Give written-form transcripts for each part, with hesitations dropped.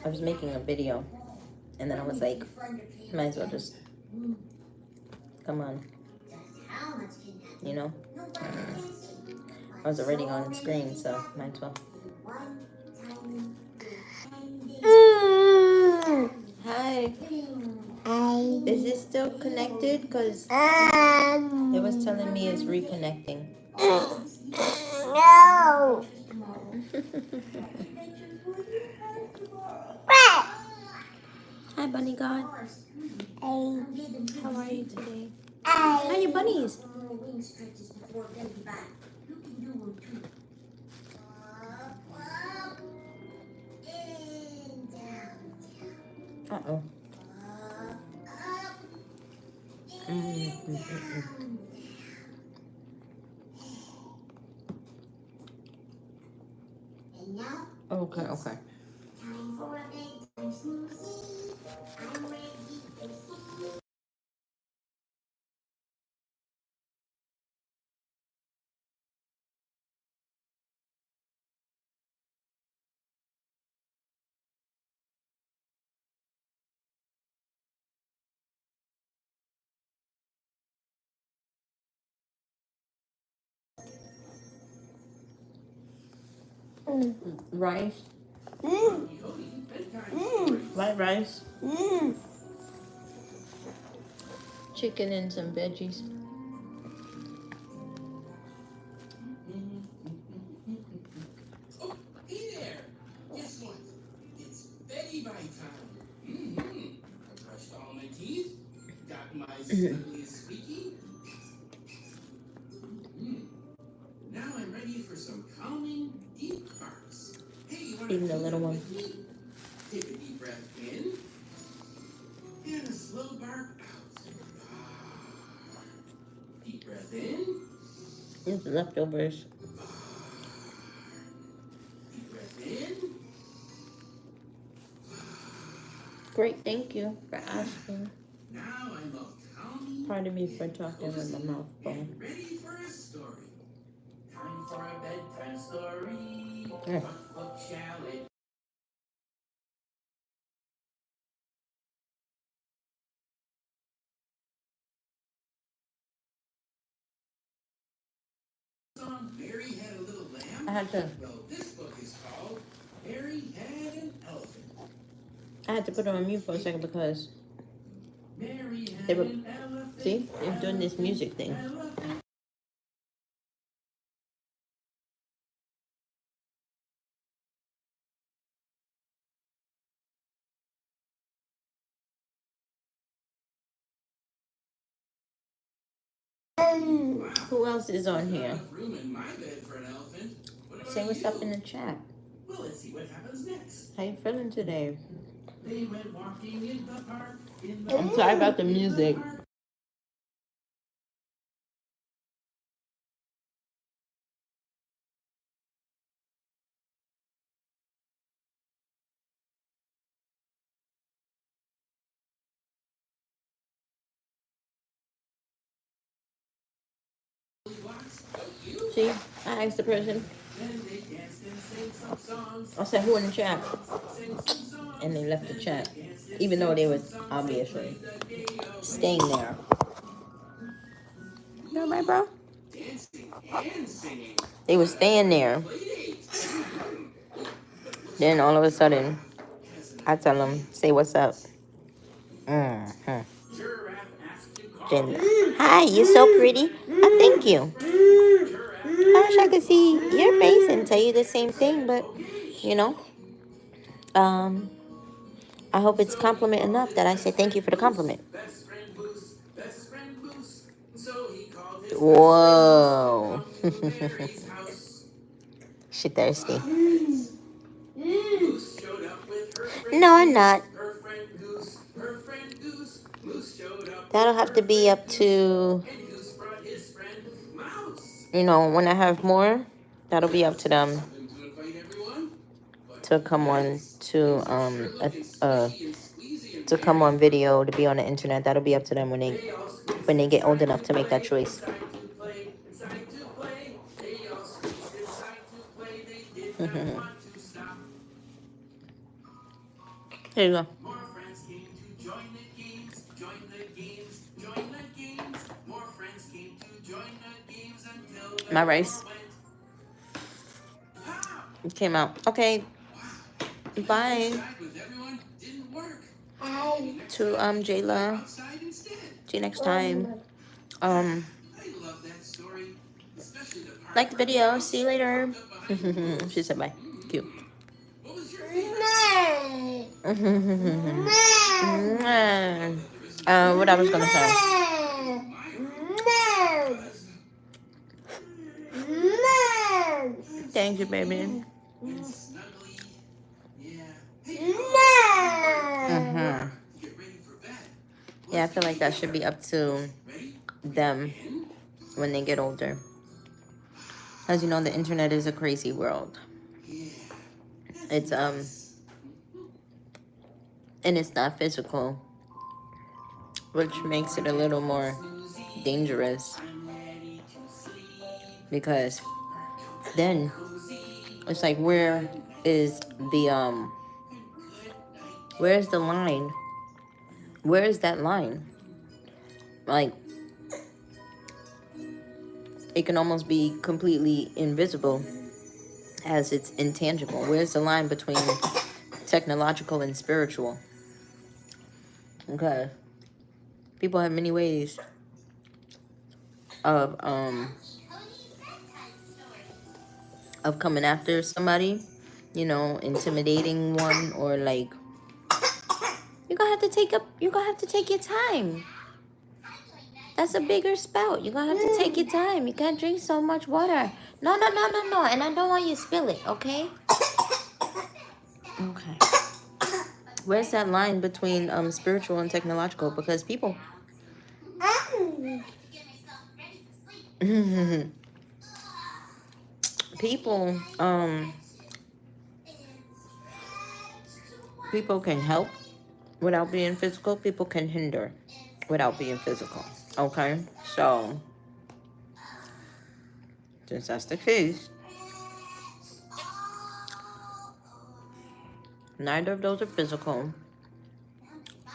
I was making a video, and then I was like, might as well just come on, you know. I was already on the screen, so might as well. Hi. Hi. Is this still connected? Because it was telling me it's reconnecting. No. Hi, Bunny God. Hey. How are you today? How are your bunnies? Uh-oh. Okay, okay. Rice. White rice. Chicken and some veggies. Oh, hey there! Guess what? It's Betty Bite time. I brushed all my teeth, got my snuggliest squeaky. Now I'm ready for some calming, deep barks. Hey, you want to Eating the do little it one. with me? Take a deep breath in, and a slow bark out. Deep breath in. It's leftovers. Deep breath in. Great, thank you for asking. Now I'm a calming. Pardon me for talking with my mouth full. Ready for a story. Time for a bedtime story. Yeah. What shall it song? Mary had a little lamb. I had to Well, this book is called Mary Had an Elephant. put it on mute for a second because Mary had they were, an elephant. see, they're doing this music thing. Elephant. Who else is on here? Enough room in my bed for an elephant. What about Say what's up you? in the chat. Well, let's see what happens next. How you feeling today? They went walking in the park. In the I'm sorry about the music. park. See, I asked the person. Then they danced and sang some songs. I said, who in the chat? Sang some songs. And they left the chat, even though they was obviously staying there. You know, my bro? Dancing and singing. They was staying there. Then all of a sudden, I tell them, say what's up. Giraffe asked to call. Then, hi, you're so pretty. Oh, thank you. I wish I could see your face and tell you the same thing, but you know, I hope it's compliment enough that I say thank you for the compliment. Best friend Moose, best friend Moose. So he called his Whoa. best friend to Mary's house. She thirsty. Moose showed up with her friend. No, I'm not. Her friend Goose, her friend Goose. Moose showed up. That'll have to be up to, And Goose brought his friend Mouse. you know, when I have more, that'll be up to them Something to invite everyone. to come on to come on video, to be on the internet. That'll be up to them when they get old enough to make that choice. Inside to play, inside to play. They all squeezed inside to play. They did not want to stop. Here you go. More friends came to join the games, join the games, join the games. More friends came to join the games until the My rice war went. Pow! came out. Okay, bye Inside with everyone didn't work. to Jayla. Outside instead. See you next time. I love that story, especially the part Like the where video. See you later. walked up behind the wolves. She said bye. Cute. What was your favorite? What I was gonna say. Thank you, baby. Snuggly. Yeah. Get ready for bed. Yeah, I feel like that should be up to Ready? them when they get older. As you know, the internet is a crazy world. Yeah. It's and it's not physical, which makes it a little more dangerous, because then it's like, where's the line? Where is that line? Like, it can almost be completely invisible, as it's intangible. Where's the line between technological and spiritual? Okay. People have many ways of coming after somebody, you know, intimidating one, or like, you're gonna have to take your time. That's a bigger spout. You're gonna have to take your time. You can't drink so much water. No. And I don't want you to spill it, okay? Okay. Where's that line between spiritual and technological? Because people people people can help without being physical. People can hinder without being physical. Okay? So, since that's the case, neither of those are physical.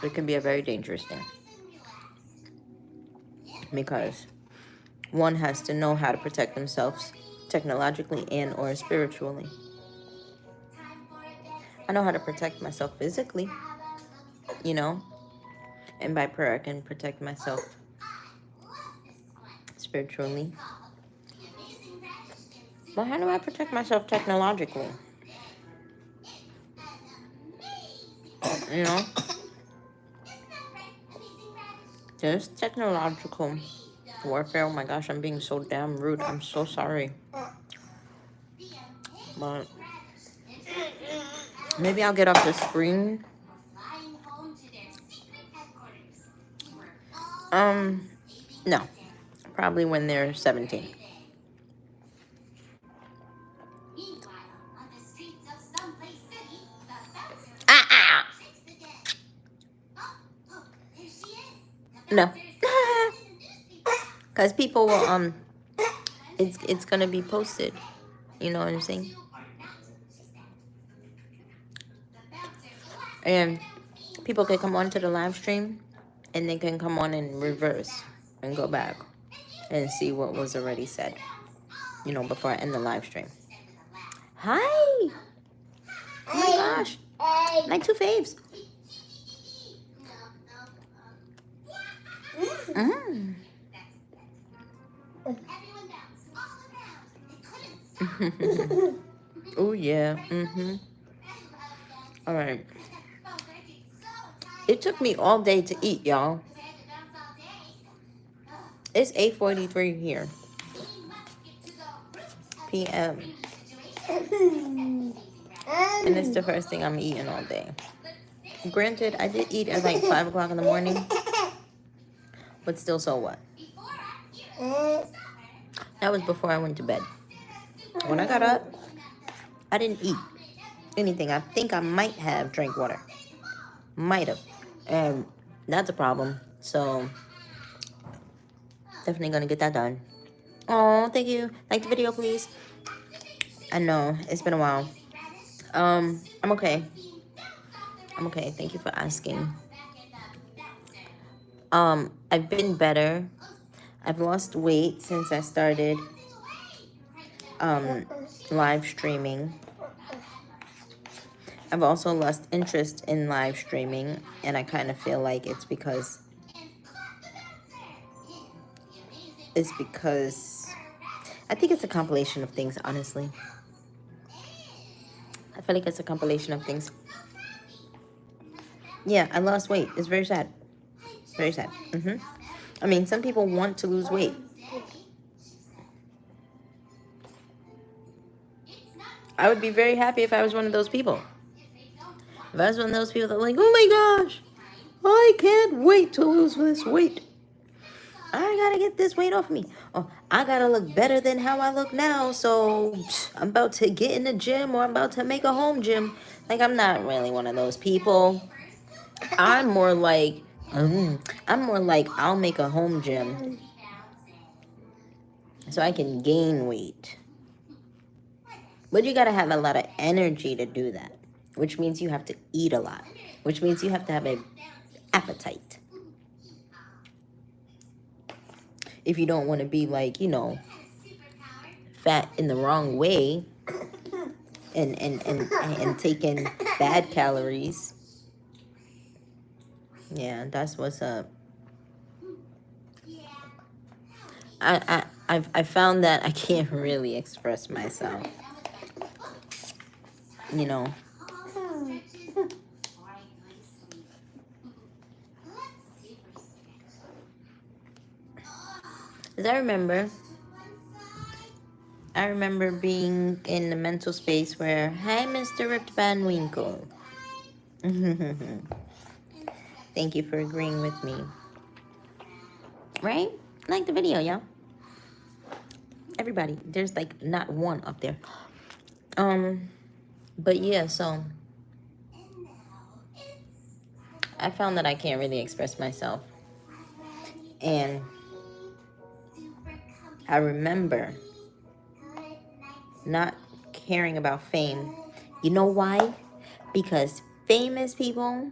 It can be a very dangerous thing, because one has to know how to protect themselves technologically and or spiritually. I know how to protect myself physically, you know, and by prayer I can protect myself spiritually. But how do I protect myself technologically? You know? There's technological warfare. Oh my gosh, I'm being so damn rude. I'm so sorry. But maybe I'll get off the screen. No. Probably when they're 17. No. Because people will, it's going to be posted. You know what I'm saying? And people can come on to the live stream, and they can come on in reverse and go back and see what was already said, you know, before I end the live stream. Hi! Oh my gosh. My two faves. Oh yeah. All right. It took me all day to eat, y'all. It's 8:43 here. p.m. And it's the first thing I'm eating all day. Granted, I did eat at like 5 o'clock in the morning, but still, so what? That was before I went to bed. When I got up, I didn't eat anything. I think I might have drank water. Might have. And that's a problem. So, definitely gonna get that done. Oh, thank you. Like the video, please. I know, it's been a while. I'm okay. I'm okay. Thank you for asking. I've been better. I've lost weight since I started um live streaming. I've also lost interest in live streaming, and I kind of feel like it's because I think it's a compilation of things, honestly. I feel like it's a compilation of things. Yeah, I lost weight. It's very sad. Very sad. I mean, some people want to lose weight. I would be very happy if I was one of those people. If I was one of those people that were like, oh my gosh, I can't wait to lose this weight. I gotta get this weight off me. Oh, I gotta look better than how I look now. So I'm about to get in the gym, or I'm about to make a home gym. Like, I'm not really one of those people. I'm more like, I'll make a home gym so I can gain weight. But you gotta have a lot of energy to do that, which means you have to eat a lot, which means you have to have an appetite. If you don't want to be like, fat in the wrong way and taking bad calories. Yeah, that's what's up. I found that I can't really express myself. Because I remember being in a mental space where, hi, Mr. Ripped Van Winkle. Thank you for agreeing with me. Right? Like the video, y'all. Everybody. There's like not one up there. But yeah, so I found that I can't really express myself. And I remember not caring about fame. You know why? Because famous people,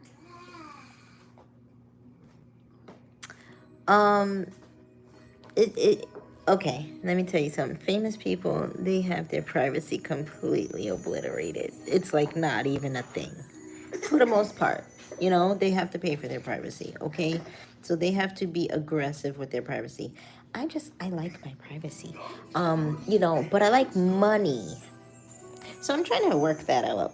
okay, let me tell you something. Famous people, they have their privacy completely obliterated. It's like not even a thing. For the most part, they have to pay for their privacy, okay? So they have to be aggressive with their privacy. I like my privacy. But I like money. So I'm trying to work that out.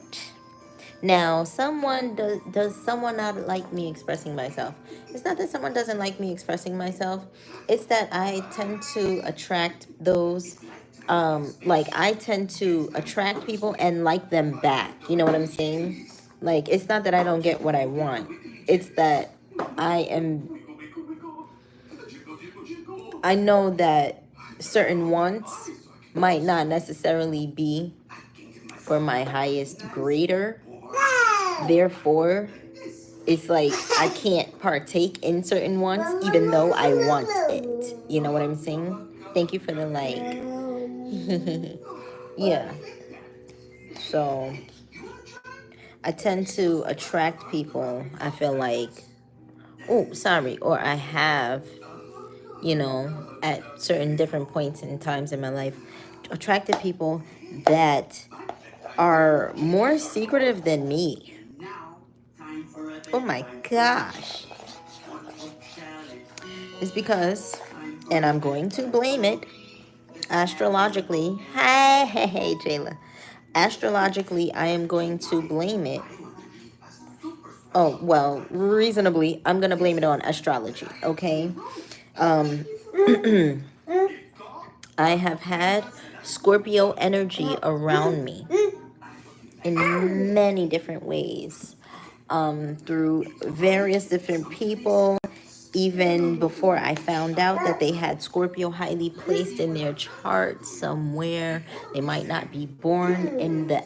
Now, does someone not like me expressing myself? It's not that someone doesn't like me expressing myself. It's that I tend to attract those, I tend to attract people and like them back. You know what I'm saying? Like, it's not that I don't get what I want. It's that I know that certain wants might not necessarily be for my highest grader. Therefore, it's like I can't partake in certain ones even though I want it. You know what I'm saying? Thank you for the like. Yeah. So I tend to attract people, I feel like, or I have, at certain different points and times in my life, attracted people that are more secretive than me. Oh my gosh. It's because, and I'm going to blame it, astrologically. Hey, Jayla. Astrologically, I am going to blame it. Oh, well, reasonably, I'm going to blame it on astrology, okay? I have had Scorpio energy around me in many different ways, through various different people. Even before I found out that they had Scorpio highly placed in their chart somewhere, they might not be born in the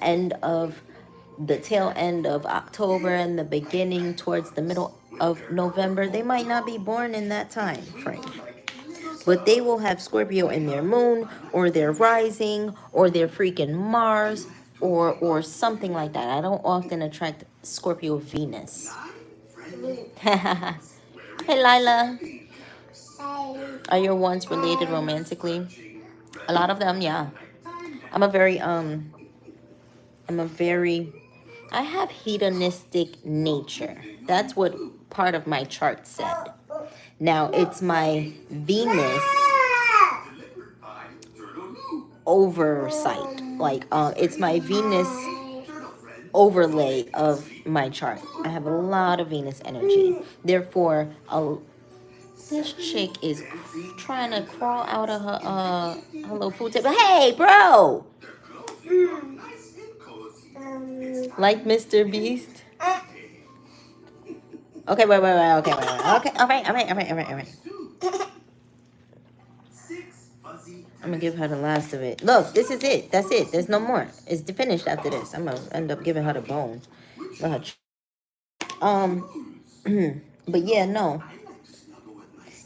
tail end of October and the beginning towards the middle of November. They might not be born in that time frame. But they will have Scorpio in their moon or their rising or their freaking Mars. or something like that. I don't often attract Scorpio Venus. Hey Lila, are your ones related romantically? A lot of them, yeah. I'm a very I have hedonistic nature. That's what part of my chart said. Now it's my Venus oversight. Like it's my Venus overlay of my chart. I have a lot of Venus energy. Therefore, this chick is trying to crawl out of her little food table. Hey, bro! Like Mr. Beast? Okay, wait. Okay, Okay, all right. I'm gonna give her the last of it. Look, this is it. That's it. There's no more. It's finished after this. I'm gonna end up giving her the bone. Let her but yeah, no.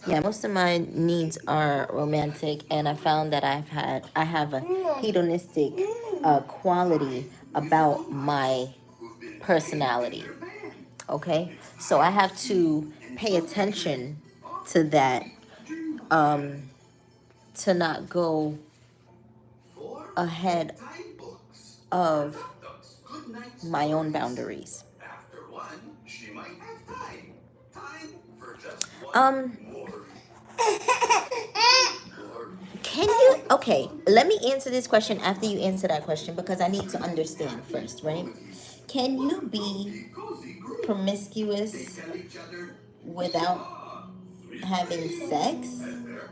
Yeah, most of my needs are romantic, and I found that I have a hedonistic quality about my personality. Okay, so I have to pay attention to that, to not go ahead of my own boundaries. Can you, okay, let me answer this question after you answer that question, because I need to understand first, right? Can you be promiscuous without having sex?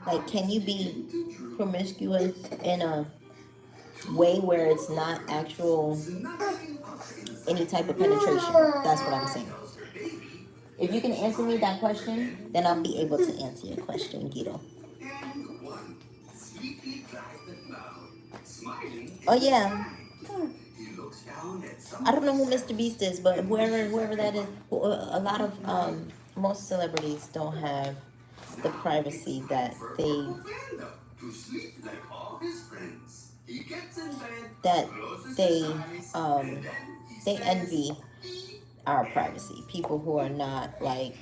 Like, can you be promiscuous in a way where it's not actual any type of penetration? That's what I'm saying. If you can answer me that question, then I'll be able to answer your question, Guido. Oh yeah. I don't know who Mr. Beast is, but whoever that is, a lot of most celebrities don't have the privacy that that they they envy our privacy. People who are not like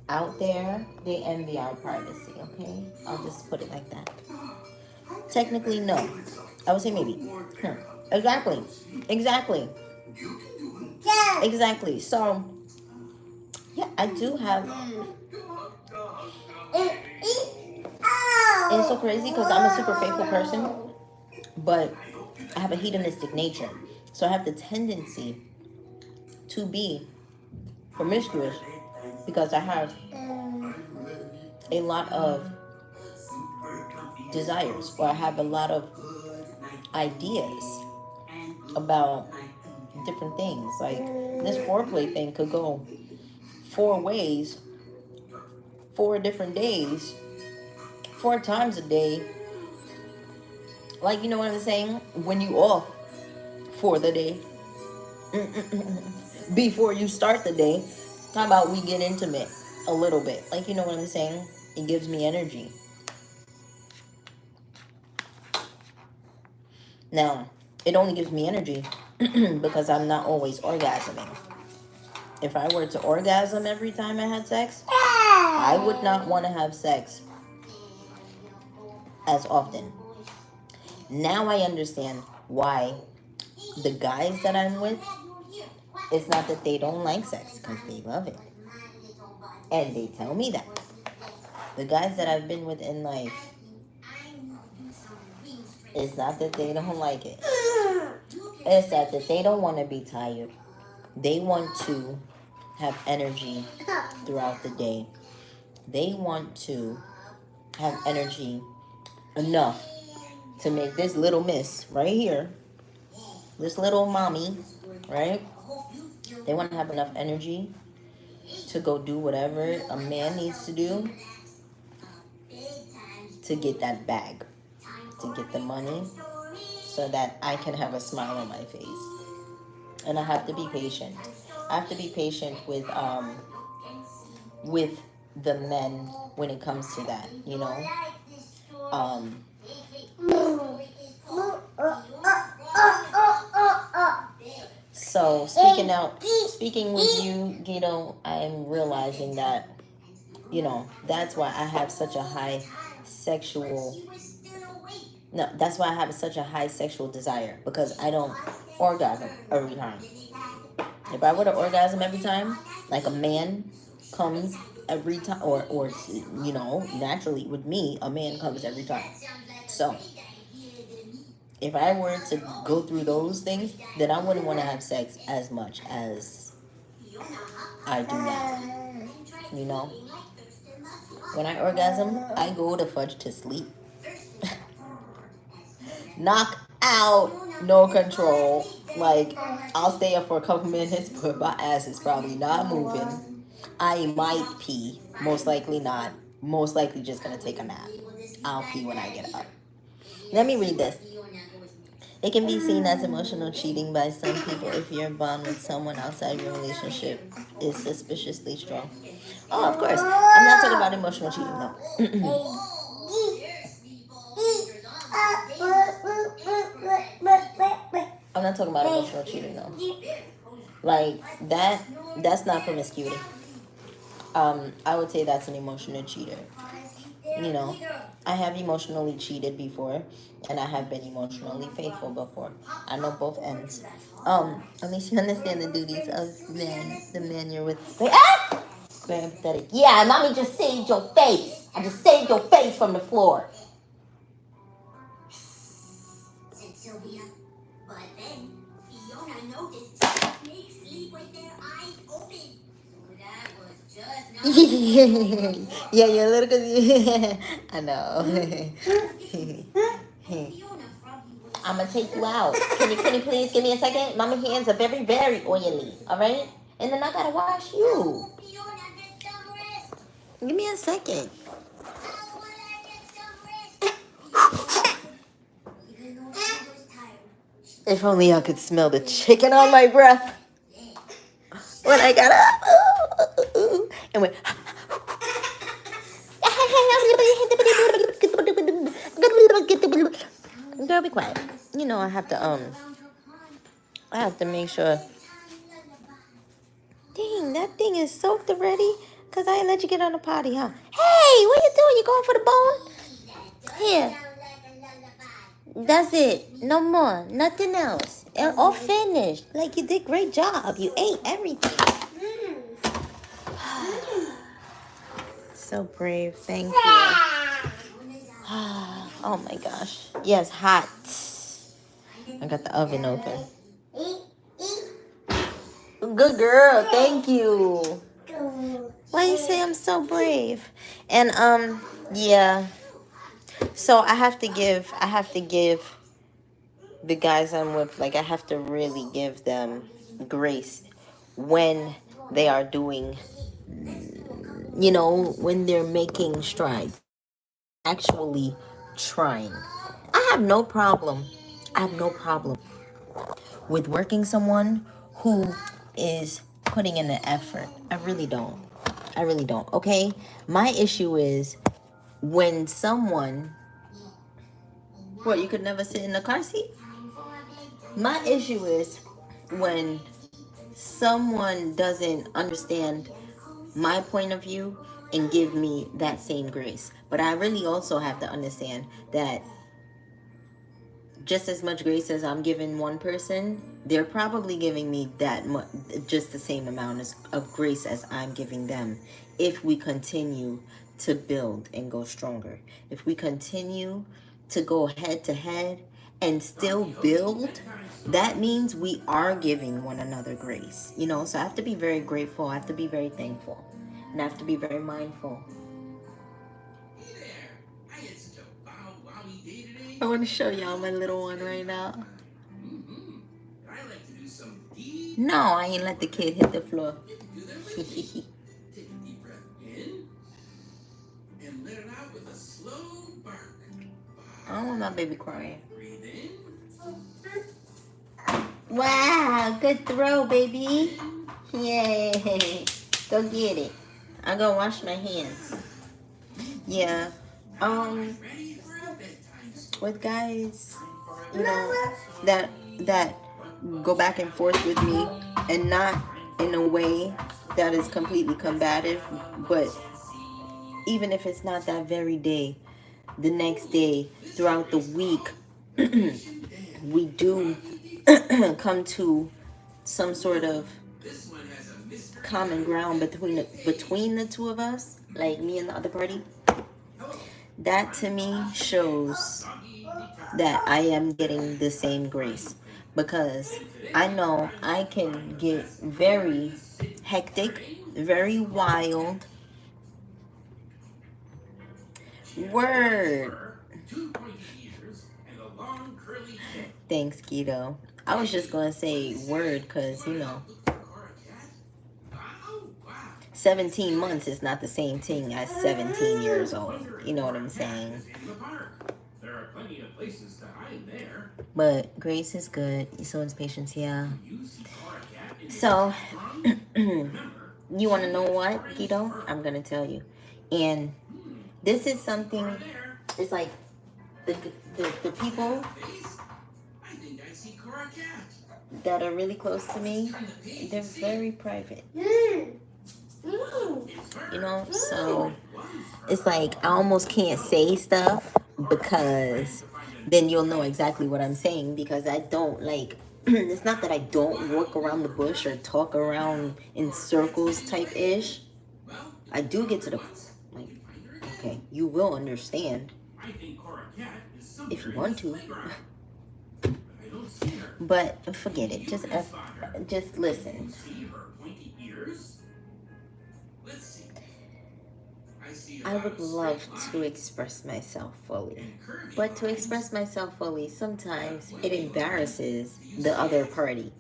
out there, they envy our privacy. Okay, I'll just put it like that. Technically, no. I would say maybe. Exactly. So, yeah, I do have. It's so crazy because I'm a super faithful person, but I have a hedonistic nature. So I have the tendency to be promiscuous because I have a lot of desires, or I have a lot of ideas about different things. Like this foreplay thing could go 4 ways, 4 different days, 4 times a day. Like, you know what I'm saying? When you off for the day, before you start the day, how about we get intimate a little bit? Like, you know what I'm saying? It gives me energy. Now, it only gives me energy because I'm not always orgasming. If I were to orgasm every time I had sex, I would not want to have sex as often. Now I understand why the guys that I'm with, it's not that they don't like sex, because they love it. And they tell me that. The guys that I've been with in life, it's not that they don't like it. It's that they don't want to be tired. They want to have energy throughout the day. They want to have energy enough to make this little miss right here, this little mommy, right? They want to have enough energy to go do whatever a man needs to do to get that bag, to get the money, so that I can have a smile on my face. And I have to be patient. I have to be patient with the men when it comes to that, you know. So speaking with you, Guido, I'm realizing that, that's why I have such a high sexual no, that's why I have such a high sexual desire, because I don't orgasm every time. If I were to orgasm every time, like a man comes every time, or naturally with me, a man comes every time. So if I were to go through those things, then I wouldn't want to have sex as much as I do now. You know, when I orgasm, I go to fudge to sleep. Knock out, no control. Like, I'll stay up for a couple minutes, but my ass is probably not moving. I might pee, most likely not. Most likely just gonna take a nap. I'll pee when I get up. Let me read this. It can be seen as emotional cheating by some people if your bond with someone outside your relationship is suspiciously strong. Oh, of course. I'm not talking about emotional cheating, though. I'm not talking about emotional cheating, though. Like, that's not promiscuity. I would say that's an emotional cheater. I have emotionally cheated before, and I have been emotionally faithful before. I know both ends. At least you understand the duties of the man you're with. Like, very empathetic. Yeah, mommy just saved your face. I just saved your face from the floor. Yeah, you're a little confused. I know. I'm gonna take you out. Can you please give me a second? Mama hands are very, very oily. All right, and then I gotta wash you. Give me a second. If only I could smell the chicken on my breath when I got up and went. Girl, be quiet. I have to make sure. Dang, that thing is soaked already. Cause I ain't let you get on the potty, huh? Hey, what you doing? You going for the bone? Here. That's it. No more. Nothing else. All finished. Like, you did great job. You ate everything. So brave. Thank you. Oh my gosh. Yes, hot. I got the oven open. Good girl. Thank you. Why you say I'm so brave? And yeah. So I have to give the guys I'm with, like, I have to really give them grace when they are doing, when they're making strides, actually trying. I have no problem with working someone who is putting in the effort. I really don't. Okay? My issue is when someone, what, you could never sit in the car seat? My issue is when someone doesn't understand my point of view and give me that same grace. But I really also have to understand that just as much grace as I'm giving one person, they're probably giving me that much, just the same amount of grace as I'm giving them. If we continue to build and go stronger, if we continue to go head to head and still build, that means we are giving one another grace. So I have to be very grateful. I have to be very thankful, and I have to be very mindful. I want to show y'all my little one right now. No, I ain't let the kid hit the floor. I don't want my baby crying. Wow, good throw, baby. Yay. Go get it. I'm gonna wash my hands. Yeah. With guys, that go back and forth with me, and not in a way that is completely combative, but even if it's not that very day, the next day, throughout the week, we do come to some sort of common ground between the two of us, like me and the other party. That to me shows that I am getting the same grace, because I know I can get very hectic, very wild. Word. Thanks, Guido. I was just gonna say word because, 17 months is not the same thing as 17 years old. You know what I'm saying? But grace is good. So is patience, yeah. So, you want to know what, Guido? I'm going to tell you. And this is something, it's like the people that are really close to me, they're very private. So it's like I almost can't say stuff, because then you'll know exactly what I'm saying, because I don't like it's not that I don't work around the bush or talk around in circles type ish. I do get to the like, okay, you will understand if you want to. But forget it. Just listen. I would love to express myself fully. But to express myself fully, sometimes it embarrasses the other party.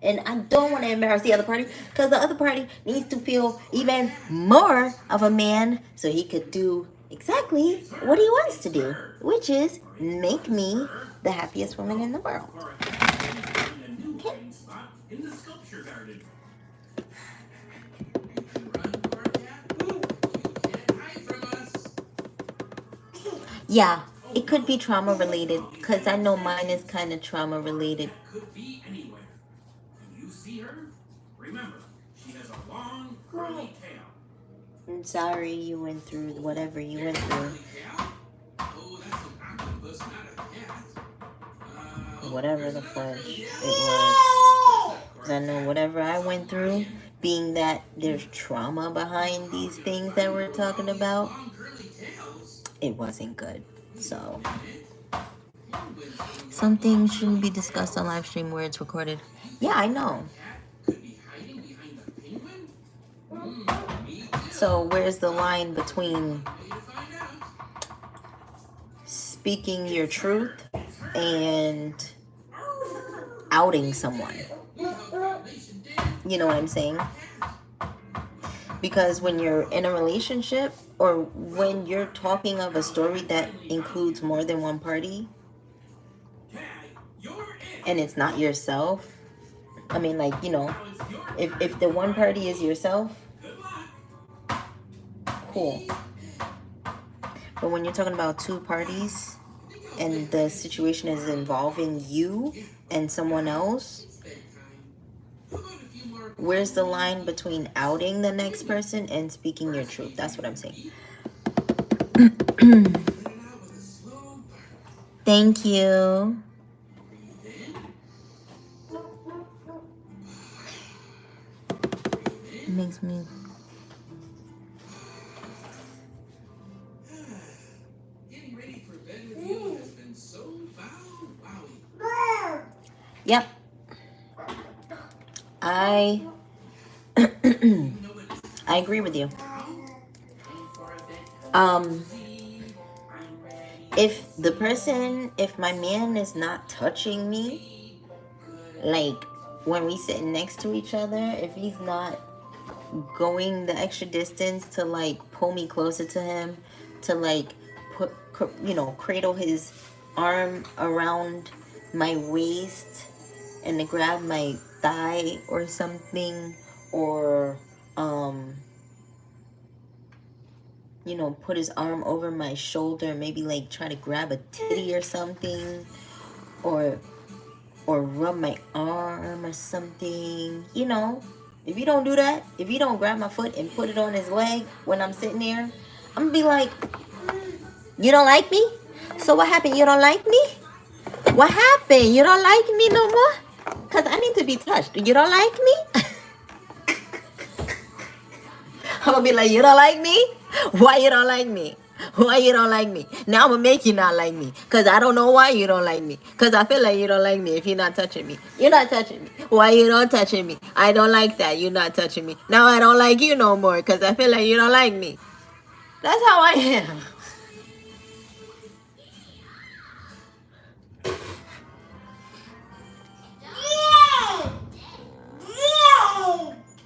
And I don't want to embarrass the other party, because the other party needs to feel even more of a man so he could do exactly what he wants to do, which is make me the happiest woman in the world. Okay. Yeah, it could be trauma related, because I know mine is kind of trauma related. I'm sorry you went through whatever you went through. Whatever the fudge it was. I know whatever I went through, being that there's trauma behind these things that we're talking about, it wasn't good. So, some things shouldn't be discussed on live stream where it's recorded. Yeah, I know. So where's the line between speaking your truth and outing someone? You know what I'm saying? Because when you're in a relationship, or when you're talking of a story that includes more than one party, and it's not yourself, I mean, like, if the one party is yourself, cool. But when you're talking about two parties and the situation is involving you and someone else, where's the line between outing the next person and speaking your truth? That's what I'm saying. Thank you. It makes me... Yep. I agree with you. If my man is not touching me, like when we sit next to each other, if he's not going the extra distance to like pull me closer to him, to like put, cradle his arm around my waist and to grab my thigh or something, or put his arm over my shoulder, maybe like try to grab a titty or something, or or rub my arm or something. You know, if you don't do that, if you don't grab my foot and put it on his leg when I'm sitting there, I'm gonna be like, you don't like me? So what happened? You don't like me? What happened? You don't like me no more? Because I need to be touched. You don't like me? I'm gonna be like, you don't like me? Why you don't like me? Why you don't like me? Now I'm gonna make you not like me. Cause I don't know why you don't like me. Cause I feel like you don't like me if you're not touching me. You're not touching me. Why you not touching me? I don't like that. You're not touching me. Now I don't like you no more. Cause I feel like you don't like me. That's how I am.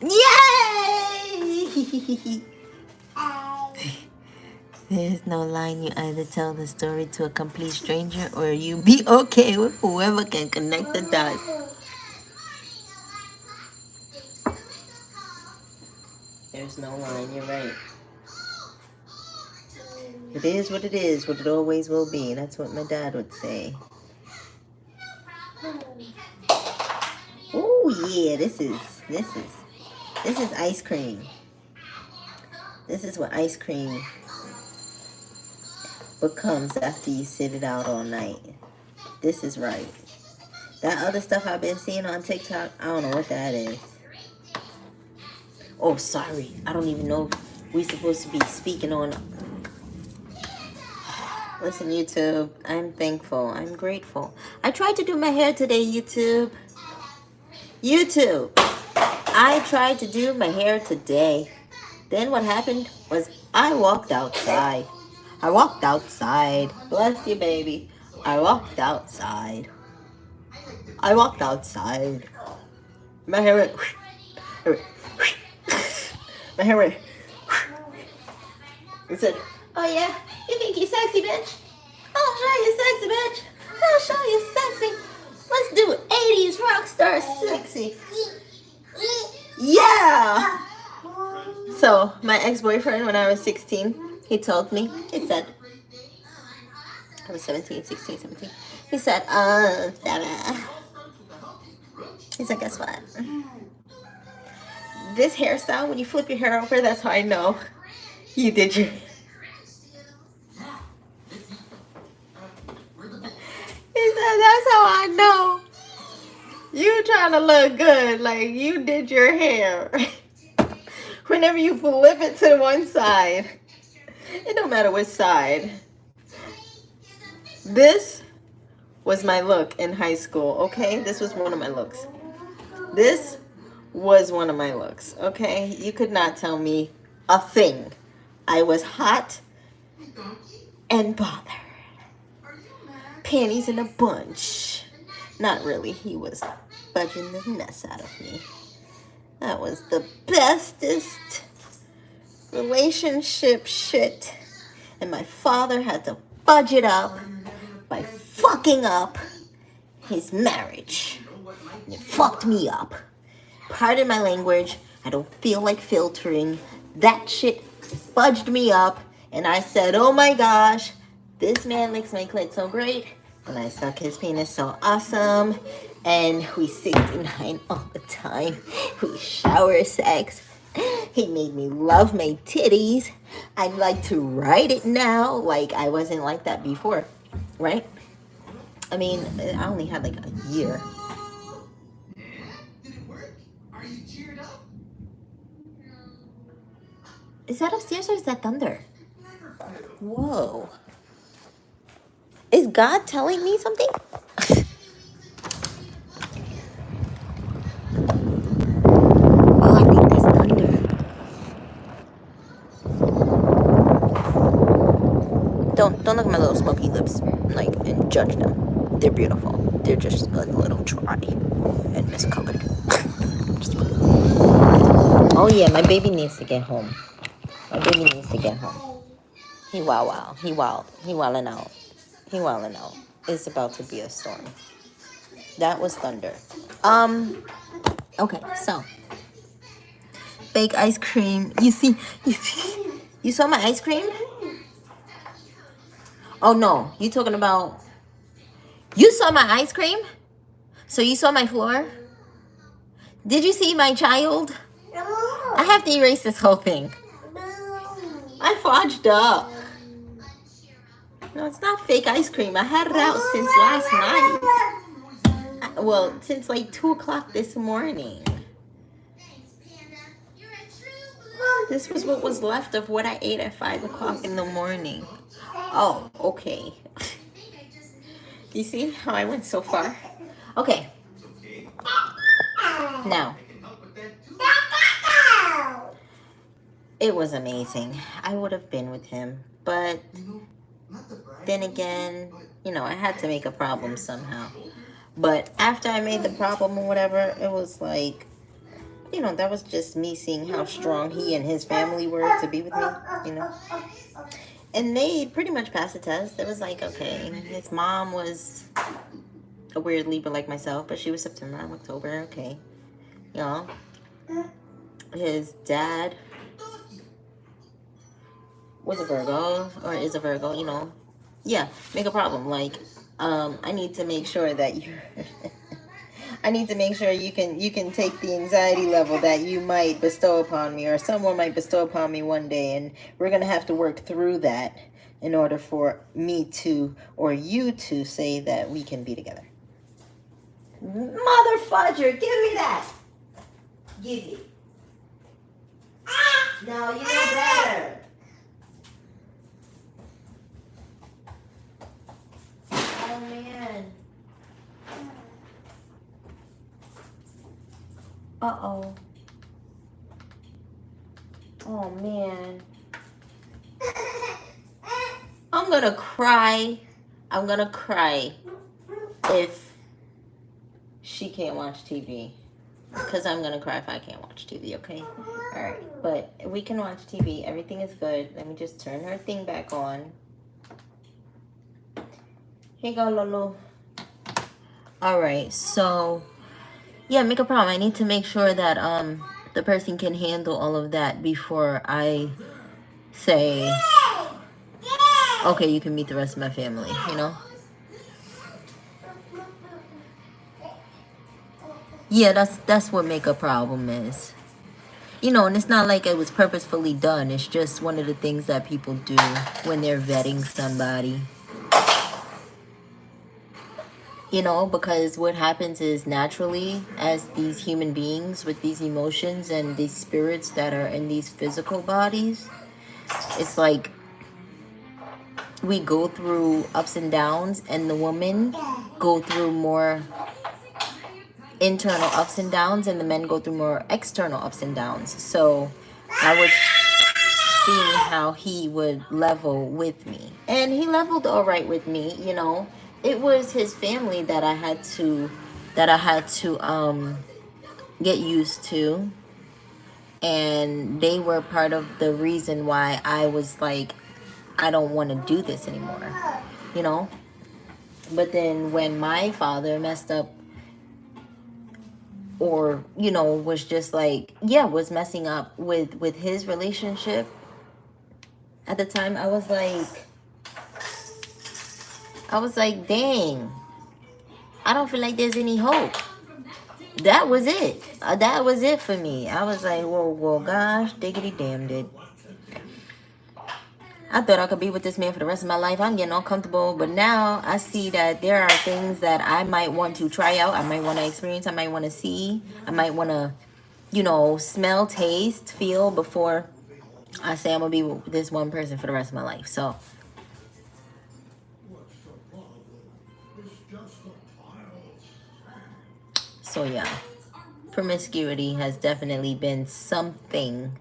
Yay! There's no line. You either tell the story to a complete stranger or you be okay with whoever can connect the dots. There's no line. You're right. It is what it always will be. That's what my dad would say. Oh yeah, this is ice cream. This is what ice cream becomes after you sit it out all night. This is right. That other stuff I've been seeing on TikTok, I don't know what that is. Oh, sorry. I don't even know if we're supposed to be speaking on. Listen, YouTube, I'm thankful. I'm grateful. I tried to do my hair today, YouTube. I tried to do my hair today. Then what happened was I walked outside. Bless you, baby. I walked outside. My hair went. My hair went. It said, oh yeah, you think you're sexy, bitch? I'll show you sexy, bitch. I'll show you sexy. Let's do 80s rock star sexy. Yeah. So my ex-boyfriend, when I was 16, he told me, he said, I was 17, 16, 17. He said, Sarah. He said, guess what? This hairstyle, when you flip your hair over, that's how I know you did your. He said, that's how I know you trying to look good, like you did your hair. Whenever you flip it to one side, it don't matter which side. This was my look in high school, okay? This was one of my looks. Okay? You could not tell me a thing. I was hot and bothered. Panties in a bunch. Not really. He was fudging the mess out of me. That was the bestest relationship shit. And my father had to fudge it up by fucking up his marriage. And it fucked me up. Pardon my language. I don't feel like filtering. That shit fudged me up. And I said, oh my gosh, this man licks my clit so great. And I suck his penis so awesome. And we 69 all the time. We shower sex. He made me love my titties. I'd like to ride it now. Like I wasn't like that before. Right? I mean, I only had like a year. Did it work? Are you cheered up? Is that upstairs or is that thunder? Whoa. Is God telling me something? Oh, I think that's thunder. Don't look at my little smoky lips, like, and judge them. They're beautiful. They're just a little dry and miscolored. Oh yeah, my baby needs to get home. He wow. He wildin' out. It's about to be a storm. That was thunder. Okay, so fake ice cream. You saw my ice cream? Oh no, you talking about? You saw my ice cream? So you saw my floor? Did you see my child? I have to erase this whole thing. I fudged up. No, it's not fake ice cream. I had it out since last night. Well, since like 2 o'clock this morning. This was what was left of what I ate at 5 o'clock in the morning. Oh, okay. You see how I went so far? Okay. Now, it was amazing. I would have been with him, but then again, you know, I had to make a problem somehow. But after I made the problem or whatever, it was like, you know, that was just me seeing how strong he and his family were to be with me, you know. And they pretty much passed the test. It was like, okay, his mom was a weird Libra like myself, but she was September, I'm October, okay. You know, his dad was a Virgo, or is a Virgo, you know. Yeah, make a problem. Like, I need to make sure that you're... I need to make sure you can take the anxiety level that you might bestow upon me, or someone might bestow upon me one day, and we're going to have to work through that in order for me to, or you to, say that we can be together. Mother fudger, give me that. Give me. No, you know better. Oh, man. Uh-oh. Oh, man. I'm gonna cry. I'm gonna cry if she can't watch TV. Because I'm gonna cry if I can't watch TV, okay? Alright, but we can watch TV. Everything is good. Let me just turn her thing back on. Here you go, Lulu. Alright, so... yeah, make a problem. I need to make sure that the person can handle all of that before I say, okay, you can meet the rest of my family, you know? Yeah, that's what make a problem is. You know, and it's not like it was purposefully done. It's just one of the things that people do when they're vetting somebody. You know, because what happens is naturally, as these human beings with these emotions and these spirits that are in these physical bodies, it's like we go through ups and downs, and the women go through more internal ups and downs, and the men go through more external ups and downs. So I was seeing how he would level with me, and he leveled all right with me, you know. It was his family that I had to get used to, and they were part of the reason why I was like, I don't want to do this anymore, you know. But then when my father messed up, or, you know, was just like, yeah, was messing up with his relationship at the time, I was like, dang, I don't feel like there's any hope. That was it. That was it for me. I was like, well, gosh, diggity damned it. I thought I could be with this man for the rest of my life. I'm getting all comfortable. But now I see that there are things that I might want to try out. I might want to experience. I might want to see. I might want to, you know, smell, taste, feel before I say I'm going to be with this one person for the rest of my life. So yeah, promiscuity has definitely been something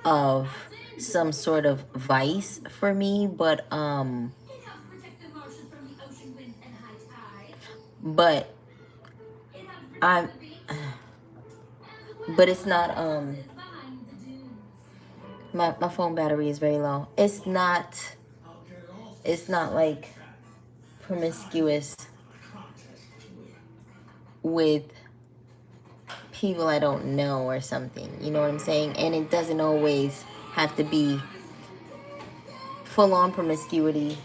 of some sort of vice for me, but it's not my phone battery is very low. It's not like promiscuous with people I don't know or something, you know what I'm saying? And it doesn't always have to be full-on promiscuity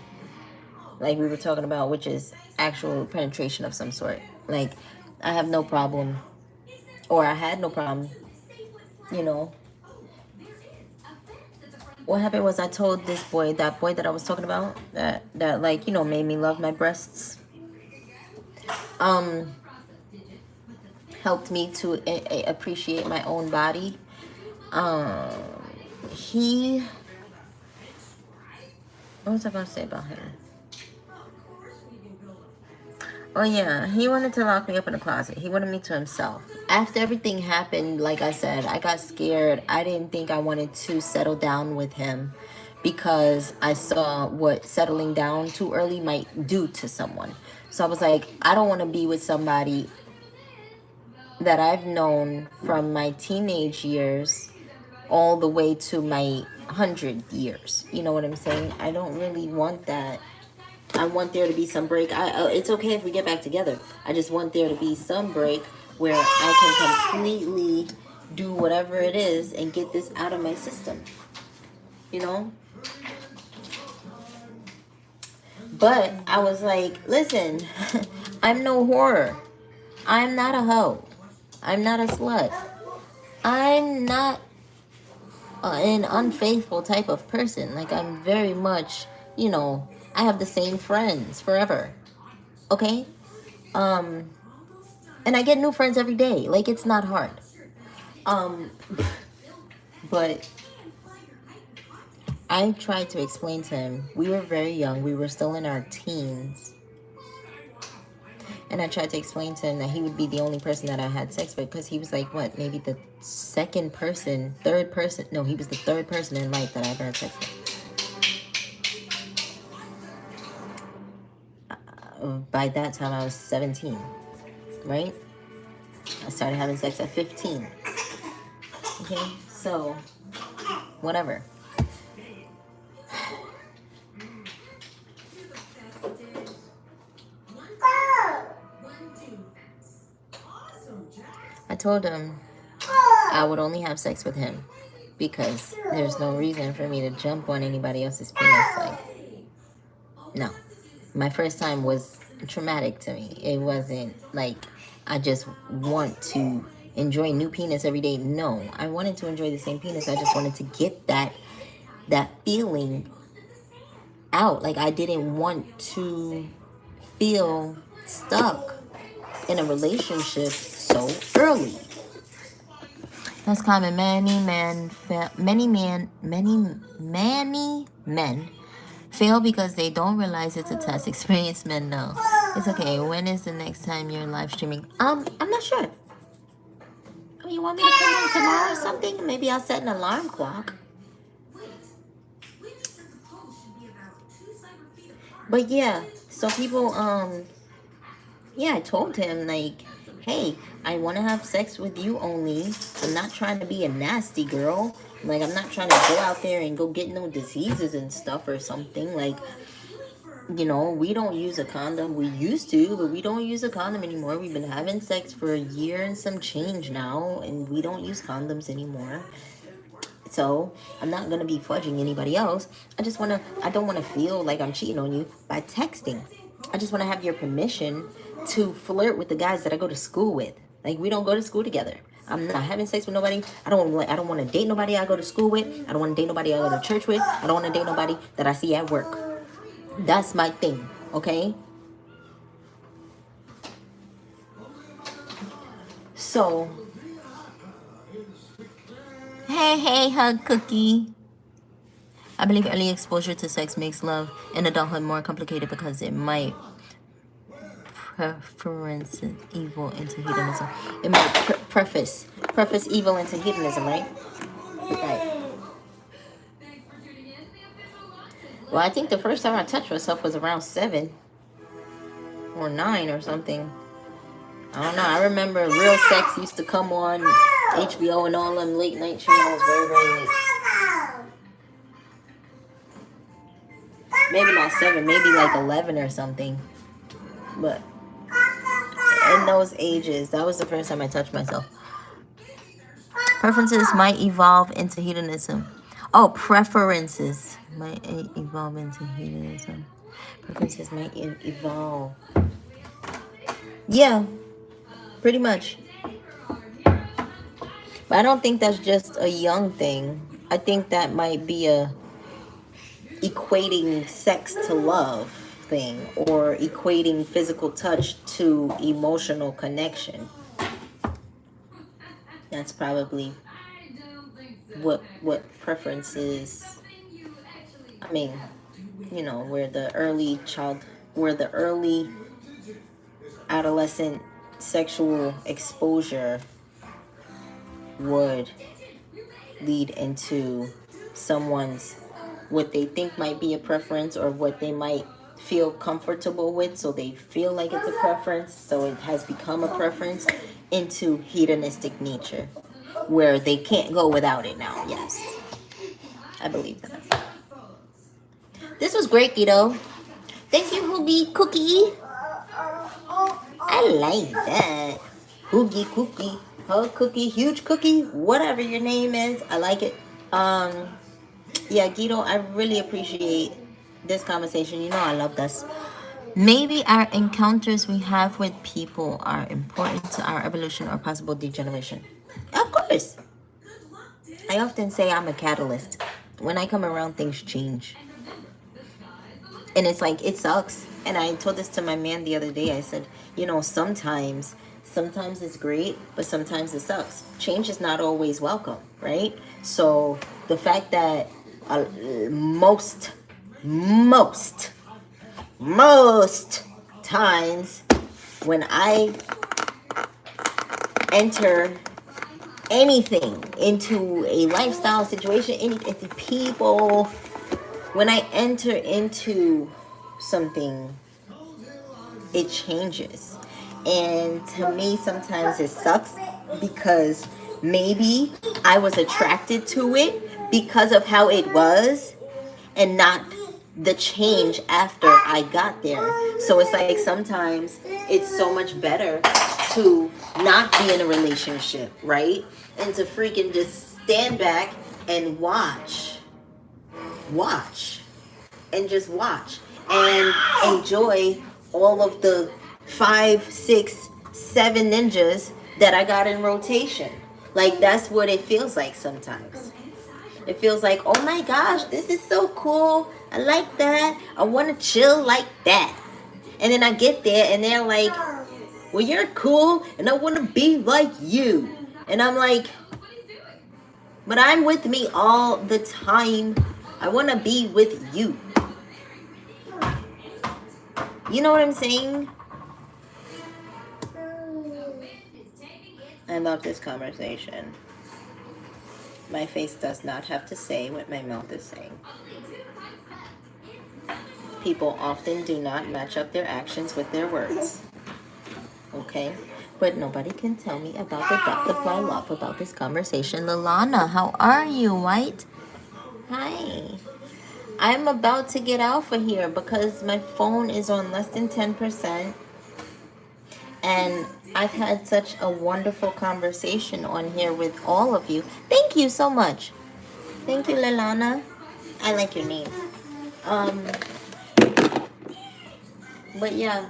like we were talking about, which is actual penetration of some sort. Like, I have no problem, or I had no problem, you know. What happened was I told this boy, that boy that I was talking about, that like, you know, made me love my breasts, helped me to appreciate my own body. He, what was I going to say about him? Oh yeah, he wanted to lock me up in a closet. He wanted me to himself. After everything happened, like I said, I got scared. I didn't think I wanted to settle down with him because I saw what settling down too early might do to someone. So I was like, I don't want to be with somebody that I've known from my teenage years all the way to my 100 years. You know what I'm saying? I don't really want that. I want there to be some break. It's okay if we get back together. I just want there to be some break where I can completely do whatever it is and get this out of my system. You know? But I was like, listen, I'm no whore. I'm not a hoe. I'm not a slut. I'm not an unfaithful type of person. Like, I'm very much, you know, I have the same friends forever. Okay? And I get new friends every day. Like, it's not hard. But I tried to explain to him, we were very young. We were still in our teens. And I tried to explain to him that he would be the only person that I had sex with, because he was like, what, maybe the third person. No, he was the third person in life that I ever had sex with. By that time, I was 17, right? I started having sex at 15. Okay, so whatever. I told him I would only have sex with him because there's no reason for me to jump on anybody else's penis. Like, no. My first time was traumatic to me. It wasn't like I just want to enjoy new penis every day. No, I wanted to enjoy the same penis. I just wanted to get that feeling out. Like, I didn't want to feel stuck in a relationship so early. That's common. Many men fail because they don't realize it's a test. Experienced men know. It's okay. When is the next time you're live streaming? I'm not sure. Oh, you want me to come on tomorrow or something? Maybe I'll set an alarm clock. But yeah, so people, yeah, I told him, like, hey, I want to have sex with you only. I'm not trying to be a nasty girl. Like, I'm not trying to go out there and go get no diseases and stuff or something. Like, you know, we don't use a condom. We used to, but we don't use a condom anymore. We've been having sex for a year and some change now, and we don't use condoms anymore. So I'm not going to be fudging anybody else. I don't want to feel like I'm cheating on you by texting. I just want to have your permission to flirt with the guys that I go to school with. Like, we don't go to school together. I'm not having sex with nobody. I don't want to date nobody I go to school with. I don't want to date nobody I go to church with. I don't want to date nobody that I see at work. That's my thing, okay? So, hey, hug cookie. I believe early exposure to sex makes love in adulthood more complicated because it might preference evil into hedonism. It might preface evil into hedonism, right? Right. Well, I think the first time I touched myself was around 7 or 9 or something. I don't know. I remember Real Sex used to come on HBO and all them late night channels very, very late. Maybe not 7, maybe like 11 or something. But in those ages, that was the first time I touched myself. Preferences might evolve into hedonism. Oh, preferences might evolve into hedonism. Preferences might evolve. Yeah. Pretty much. But I don't think that's just a young thing. I think that might be a equating sex to love thing, or equating physical touch to emotional connection. That's probably what preferences. I mean, you know, where the early adolescent sexual exposure would lead into someone's, what they think might be a preference, or what they might feel comfortable with, so they feel like it's a preference, so it has become a preference, into hedonistic nature, where they can't go without it now. Yes, I believe that. This was great, Guido. Thank you, Hoogie Cookie. I like that. Hoogie Cookie, Hug Cookie, Huge Cookie, whatever your name is, I like it. Yeah, Guido, I really appreciate this conversation. You know I love this. Maybe our encounters we have with people are important to our evolution or possible degeneration. Of course. I often say I'm a catalyst. When I come around, things change. And it's like, it sucks. And I told this to my man the other day. I said, you know, sometimes it's great, but sometimes it sucks. Change is not always welcome, right? So the fact that most times when I enter anything into a lifestyle situation, into people, when I enter into something, it changes. And to me, sometimes it sucks, because maybe I was attracted to it because of how it was, and not the change after I got there. So it's like, sometimes it's so much better to not be in a relationship, right? And to freaking just stand back and watch, and just watch, and enjoy all of the 5, 6, 7 ninjas that I got in rotation. Like, that's what it feels like sometimes. It feels like, oh my gosh, this is so cool. I like that. I want to chill like that. And then I get there and they're like, well, you're cool and I want to be like you. And I'm like, but I'm with me all the time. I want to be with you. You know what I'm saying? I love this conversation. My face does not have to say what my mouth is saying. People often do not match up their actions with their words. Okay? But nobody can tell me about the butterfly love about this conversation. Lalana, how are you, White? Hi. I'm about to get out for here because my phone is on less than 10%. And I've had such a wonderful conversation on here with all of you. Thank you so much. Thank you, Lalana. I like your name. But yeah,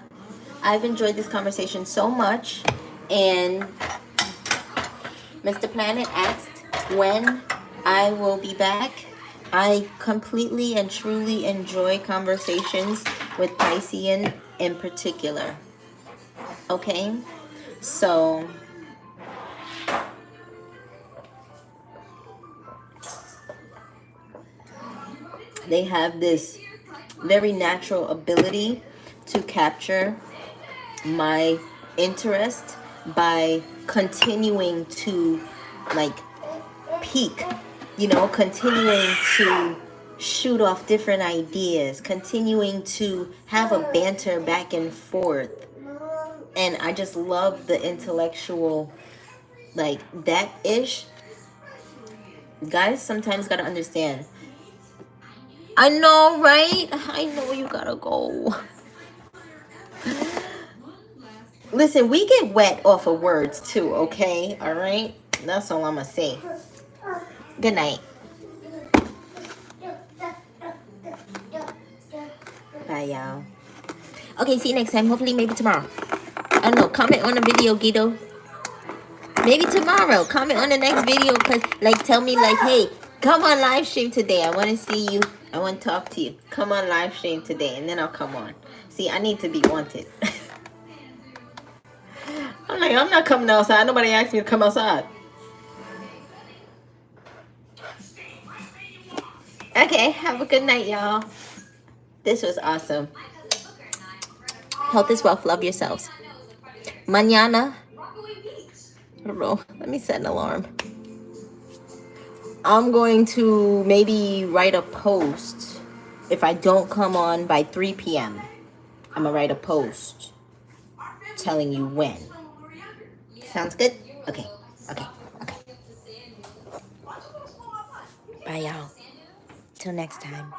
I've enjoyed this conversation so much. And Mr. Planet asked when I will be back. I completely and truly enjoy conversations with Piscean in particular. Okay? So they have this very natural ability to capture my interest by continuing to like peak, you know, continuing to shoot off different ideas, continuing to have a banter back and forth. And I just love the intellectual, like that ish. Guys sometimes gotta understand. I know, right? I know you gotta go. Listen, we get wet off of words too, okay? All right? That's all I'm gonna say. Good night. Bye, y'all. Okay, see you next time. Hopefully, maybe tomorrow. I don't know. comment on the video, Guido. Maybe tomorrow. Comment on the next video, cause like tell me like, hey, come on live stream today. I want to see you. I want to talk to you. Come on live stream today, and then I'll come on. See, I need to be wanted. I'm like, I'm not coming outside. Nobody asked me to come outside. Okay, have a good night, y'all. This was awesome. Health is wealth. Love yourselves. Mañana. I don't know. Let me set an alarm. I'm going to maybe write a post. If I don't come on by 3 p.m., I'm going to write a post telling you when. Sounds good? Okay. Bye, y'all. Till next time.